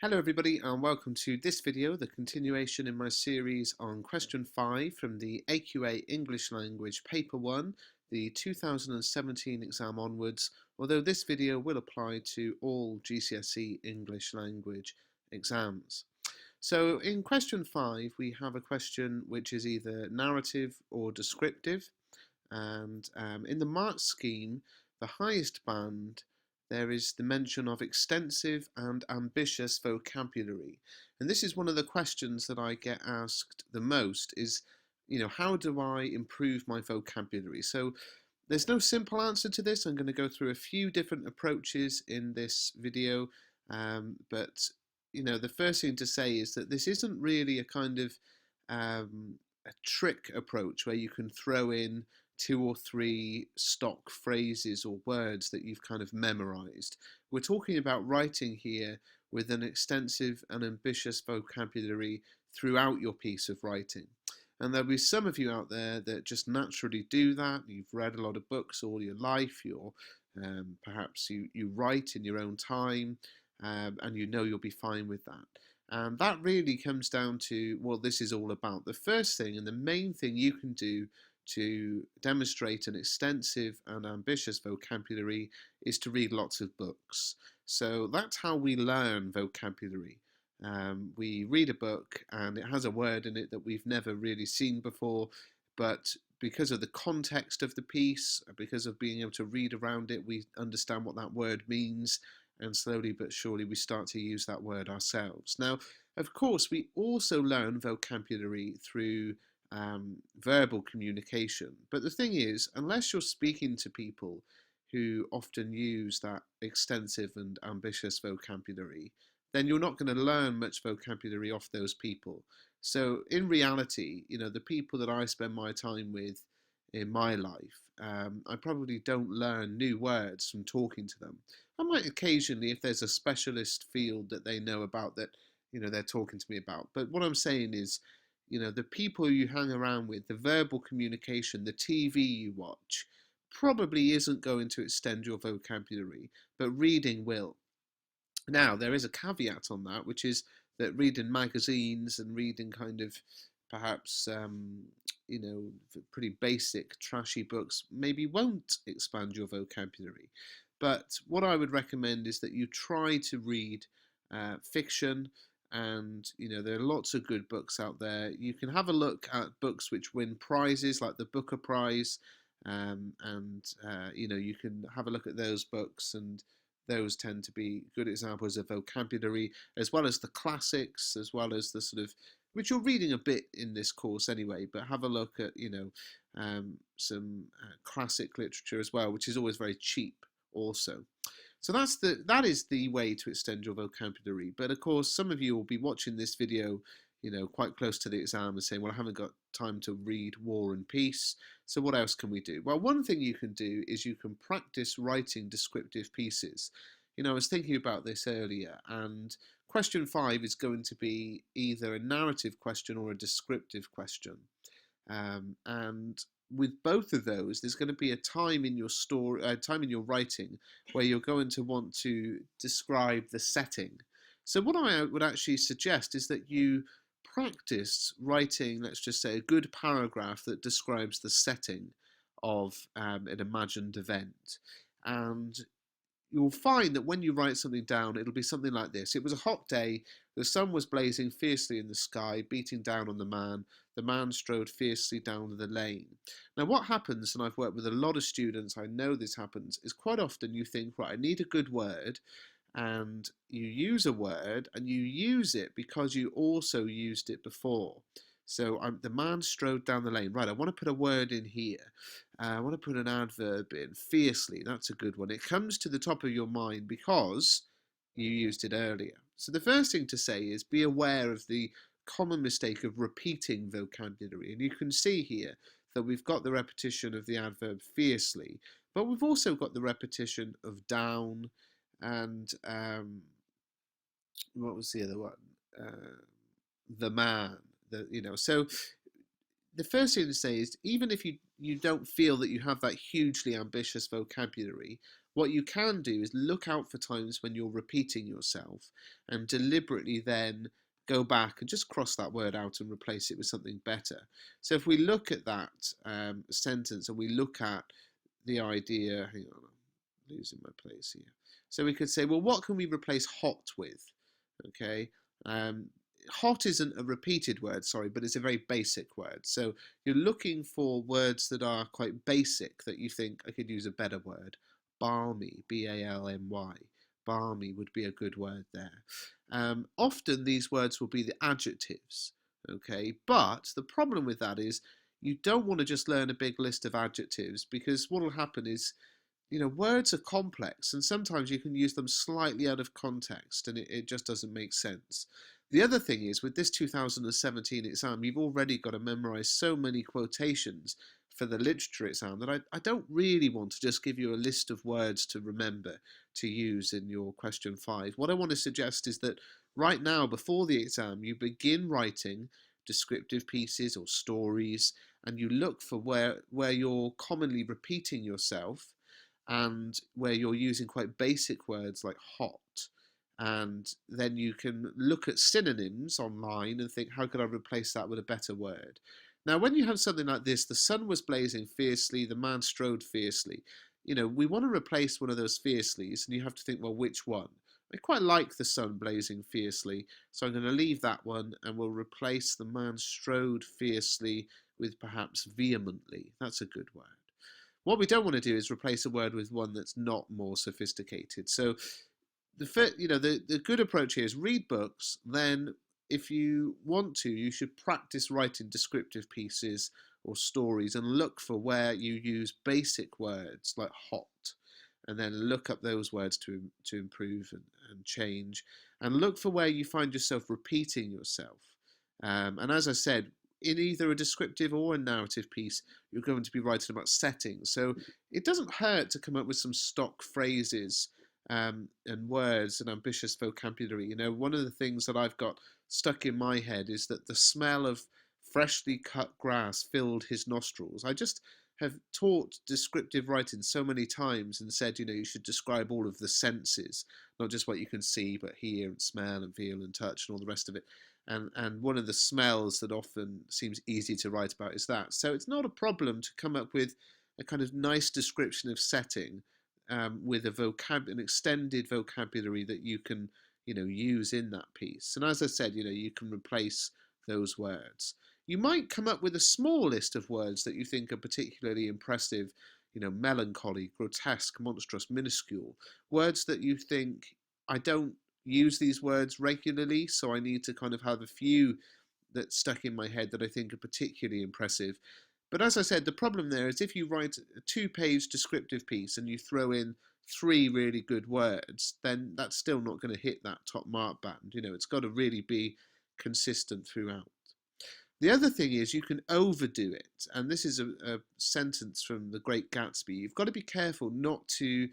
Hello everybody and welcome to this video, the continuation in my series on question 5 from the AQA English Language Paper 1, the 2017 exam onwards, although this video will apply to all GCSE English Language exams. So in question 5 we have a question which is either narrative or descriptive, and in the mark scheme the highest band there is the mention of extensive and ambitious vocabulary. And this is one of the questions that I get asked the most is, how do I improve my vocabulary? So there's no simple answer to this. I'm going to go through a few different approaches in this video. But the first thing to say is that this isn't really a kind of a trick approach where you can throw in 2 or 3 stock phrases or words that you've kind of memorized. We're talking about writing here with an extensive and ambitious vocabulary throughout your piece of writing. And there'll be some of you out there that just naturally do that. You've read a lot of books all your life. Perhaps you write in your own time, and you'll be fine with that. And that really comes down to what this is all about. The first thing and the main thing you can do to demonstrate an extensive and ambitious vocabulary is to read lots of books. So that's how we learn vocabulary. We read a book and it has a word in it that we've never really seen before, but because of the context of the piece, because of being able to read around it, we understand what that word means, and slowly but surely we start to use that word ourselves. Now, of course, we also learn vocabulary through verbal communication. But the thing is, unless you're speaking to people who often use that extensive and ambitious vocabulary, then you're not going to learn much vocabulary off those people. So in reality, the people that I spend my time with in my life, I probably don't learn new words from talking to them. I might occasionally, if there's a specialist field that they know about that, they're talking to me about. But what I'm saying is, the people you hang around with, the verbal communication, the TV you watch, probably isn't going to extend your vocabulary, but reading will. Now, there is a caveat on that, which is that reading magazines and reading kind of perhaps, pretty basic, trashy books maybe won't expand your vocabulary. But what I would recommend is that you try to read fiction, and there are lots of good books out there. You can have a look at books which win prizes like the Booker Prize, and you can have a look at those books, and those tend to be good examples of vocabulary, as well as the classics, as well as the sort of, which you're reading a bit in this course anyway, but have a look at some classic literature as well, which is always very cheap also. So that is the way to extend your vocabulary. But of course, some of you will be watching this video, quite close to the exam and saying, well, I haven't got time to read War and Peace. So what else can we do? Well, one thing you can do is you can practice writing descriptive pieces. I was thinking about this earlier, and question 5 is going to be either a narrative question or a descriptive question. And with both of those, there's going to be a time in your time in your writing where you're going to want to describe the setting. So what I would actually suggest is that you practice writing, let's just say, a good paragraph that describes the setting of an imagined event. And you'll find that when you write something down, it'll be something like this. It was a hot day. The sun was blazing fiercely in the sky, beating down on the man. The man strode fiercely down the lane. Now, what happens, and I've worked with a lot of students, I know this happens, is quite often you think, right, I need a good word, and you use a word, and you use it because you also used it before. So the man strode down the lane. Right, I want to put a word in here. I want to put an adverb in. Fiercely, that's a good one. It comes to the top of your mind because you used it earlier. So the first thing to say is be aware of the common mistake of repeating vocabulary. And you can see here that we've got the repetition of the adverb fiercely, but we've also got the repetition of down, and what was the other one? The man. So the first thing to say is, even if you don't feel that you have that hugely ambitious vocabulary, What you can do is look out for times when you're repeating yourself and deliberately then go back and just cross that word out and replace it with something better. So if we look at that sentence and we look at the idea, hang on, I'm losing my place here. So we could say, well, what can we replace hot with? Okay, hot isn't a repeated word, sorry, but it's a very basic word. So you're looking for words that are quite basic that you think I could use a better word. Balmy, B-A-L-M-Y. Balmy would be a good word there. Often these words will be the adjectives, okay? But the problem with that is you don't want to just learn a big list of adjectives, because what will happen is, words are complex and sometimes you can use them slightly out of context and it just doesn't make sense. The other thing is, with this 2017 exam, you've already got to memorize so many quotations for the literature exam that I don't really want to just give you a list of words to remember to use in your question 5. What I want to suggest is that right now, before the exam, you begin writing descriptive pieces or stories, and you look for where you're commonly repeating yourself and where you're using quite basic words like hot. And then you can look at synonyms online and think, how could I replace that with a better word? Now, when you have something like this, the sun was blazing fiercely, the man strode fiercely. We want to replace one of those fiercelys, and you have to think, well, which one? I quite like the sun blazing fiercely, so I'm going to leave that one and we'll replace the man strode fiercely with perhaps vehemently. That's a good word. What we don't want to do is replace a word with one that's not more sophisticated. So the good approach here is read books. Then, if you want to, you should practice writing descriptive pieces or stories and look for where you use basic words like hot, and then look up those words to improve and change, and look for where you find yourself repeating yourself. And as I said, in either a descriptive or a narrative piece, you're going to be writing about settings. So it doesn't hurt to come up with some stock phrases and words and ambitious vocabulary. One of the things that I've got stuck in my head is that the smell of freshly cut grass filled his nostrils. I just have taught descriptive writing so many times and said, you should describe all of the senses, not just what you can see, but hear and smell and feel and touch and all the rest of it. And one of the smells that often seems easy to write about is that. So it's not a problem to come up with a kind of nice description of setting with an extended vocabulary that you can, use in that piece. And as I said, you can replace those words. You might come up with a small list of words that you think are particularly impressive, melancholy, grotesque, monstrous, minuscule. Words that you think, I don't use these words regularly, so I need to kind of have a few that stuck in my head that I think are particularly impressive. But as I said, the problem there is if you write a 2-page descriptive piece and you throw in 3 really good words, then that's still not going to hit that top mark band. It's got to really be consistent throughout. The other thing is you can overdo it, and this is a sentence from The Great Gatsby. You've got to be careful not to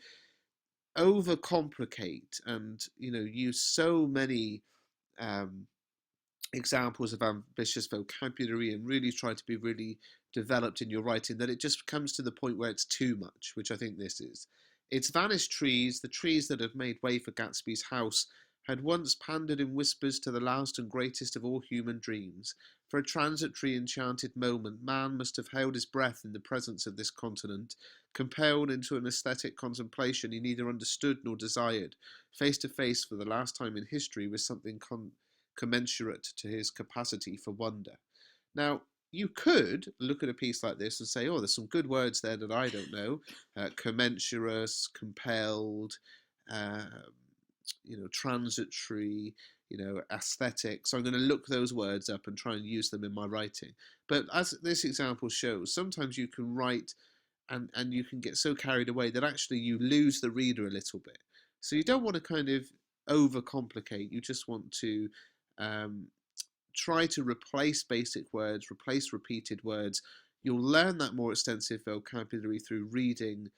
overcomplicate and use so many examples of ambitious vocabulary and really try to be really developed in your writing that it just comes to the point where it's too much, which I think this is. Its vanished trees, the trees that have made way for Gatsby's house, had once pandered in whispers to the last and greatest of all human dreams. For a transitory enchanted moment, man must have held his breath in the presence of this continent, compelled into an aesthetic contemplation he neither understood nor desired, face to face for the last time in history with something commensurate to his capacity for wonder. Now, you could look at a piece like this and say, oh, there's some good words there that I don't know. Commensurate, compelled, transitory, aesthetic. So I'm going to look those words up and try and use them in my writing. But as this example shows, sometimes you can write and you can get so carried away that actually you lose the reader a little bit. So you don't want to kind of overcomplicate. You just want to try to replace basic words, replace repeated words. You'll learn that more extensive vocabulary through reading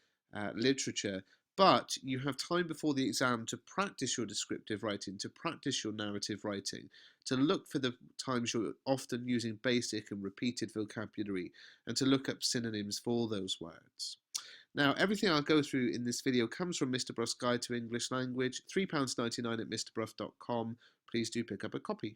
literature, but you have time before the exam to practice your descriptive writing, to practice your narrative writing, to look for the times you're often using basic and repeated vocabulary, and to look up synonyms for those words. Now, everything I'll go through in this video comes from Mr. Bruff's Guide to English Language, £3.99 at mrbruff.com. Please do pick up a copy.